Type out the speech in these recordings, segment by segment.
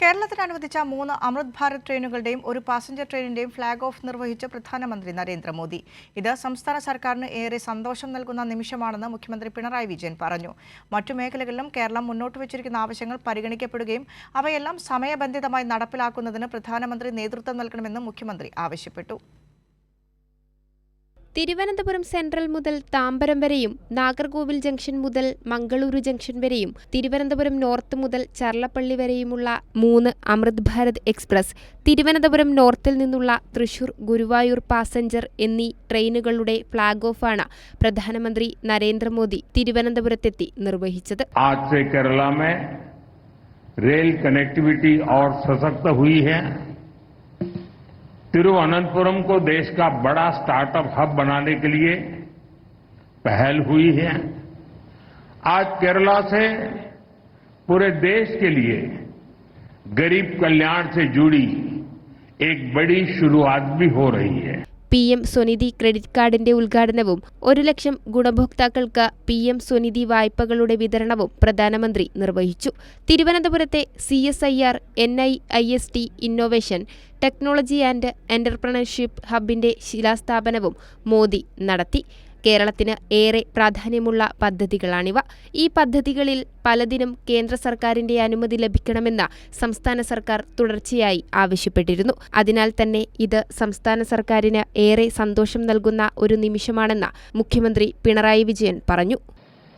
കേരളത്തിന് അനുവദിച്ച 3 അമൃത് ഭാരത് ട്രെയിനുകളുടെയും ഒരു പാസഞ്ചർ ട്രെയിനിന്റെയും ഫ്ളാഗ് ഓഫ് നിർവഹിച്ച പ്രധാനമന്ത്രി നരേന്ദ്രമോദി. ഇത് സംസ്ഥാന സർക്കാരിന് ഏറെ സന്തോഷം നൽകുന്ന നിമിഷമാണെന്ന് മുഖ്യമന്ത്രി പിണറായി വിജയൻ പറഞ്ഞു. മറ്റു മേഖലകളിലും കേരളം മുന്നോട്ട് വച്ചിരിക്കുന്ന ആവശ്യങ്ങൾ പരിഗണിക്കപ്പെടുകയും അവയെല്ലാം സമയബന്ധിതമായി നടപ്പിലാക്കുന്നതിന് പ്രധാനമന്ത്രി നേതൃത്വം നൽകണമെന്നും മുഖ്യമന്ത്രി ആവശ്യപ്പെട്ടു. തിരുവനന്തപുരം സെൻട്രൽ മുതൽ താമ്പരം വരെയും നാഗർകോവിൽ ജംഗ്ഷൻ മുതൽ മംഗളൂരു ജംഗ്ഷൻ വരെയും തിരുവനന്തപുരം നോർത്ത് മുതൽ ചർലപ്പള്ളി വരെയുമുള്ള 3 അമൃത് ഭാരത് എക്സ്പ്രസ്, തിരുവനന്തപുരം നോർത്തിൽ നിന്നുള്ള തൃശൂർ ഗുരുവായൂർ പാസഞ്ചർ എന്നീ ട്രെയിനുകളുടെ ഫ്ളാഗ് ഓഫാണ് പ്രധാനമന്ത്രി നരേന്ദ്രമോദി തിരുവനന്തപുരത്തെത്തി നിർവഹിച്ചത്. रेल कनेक्टिविटी और सशक्त हुई है। तिरुवनंतपुरम को देश का बड़ा स्टार्टअप हब बनाने के लिए पहल हुई है। आज केरला से पूरे देश के लिए गरीब कल्याण से जुड़ी एक बड़ी शुरुआत भी हो रही है. PM സ്വനിധി ക്രെഡിറ്റ് കാർഡിന്റെ ഉദ്ഘാടനവും 1 ലക്ഷം ഗുണഭോക്താക്കൾക്ക് PM സ്വനിധി വായ്പകളുടെ വിതരണവും പ്രധാനമന്ത്രി നിർവഹിച്ചു. തിരുവനന്തപുരത്തെ CSIR NIIST innovation, technology and entrepreneurship ഹബിന്റെ ശിലാസ്ഥാപനവും മോദി നടത്തി. കേരളത്തിന് ഏറെ പ്രാധാന്യമുള്ള പദ്ധതികളാണിവ. ഈ പദ്ധതികളിൽ പലതിനും കേന്ദ്ര സർക്കാരിന്റെ അനുമതി ലഭിക്കണമെന്ന് സംസ്ഥാന സർക്കാർ തുടർച്ചയായി ആവശ്യപ്പെട്ടിരുന്നു. അതിനാൽ തന്നെ ഇത് സംസ്ഥാന സർക്കാരിന് ഏറെ സന്തോഷം നൽകുന്ന ഒരു നിമിഷമാണെന്ന് മുഖ്യമന്ത്രി പിണറായി വിജയൻ പറഞ്ഞു.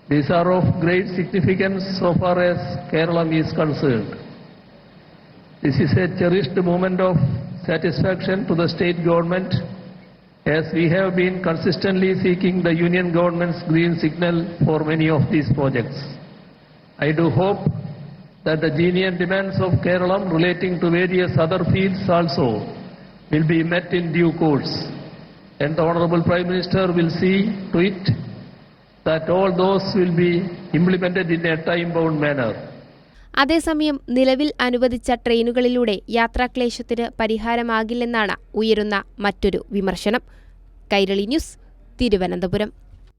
These are of great significance so far as Kerala is concerned. This is a cherished moment of satisfaction to the state government, as we have been consistently seeking the Union government's green signal for many of these projects. I do hope that the genuine demands of Kerala relating to various other fields also will be met in due course, and the Honorable Prime Minister will see to it that all those will be implemented in a time-bound manner. അതേസമയം നിലവിൽ അനുവദിച്ച ട്രെയിനുകളിലൂടെ യാത്രാക്ലേശത്തിന് പരിഹാരമാകില്ലെന്നാണ് ഉയരുന്ന മറ്റൊരു വിമർശനം. Kairali news, Thiruvananthapuram.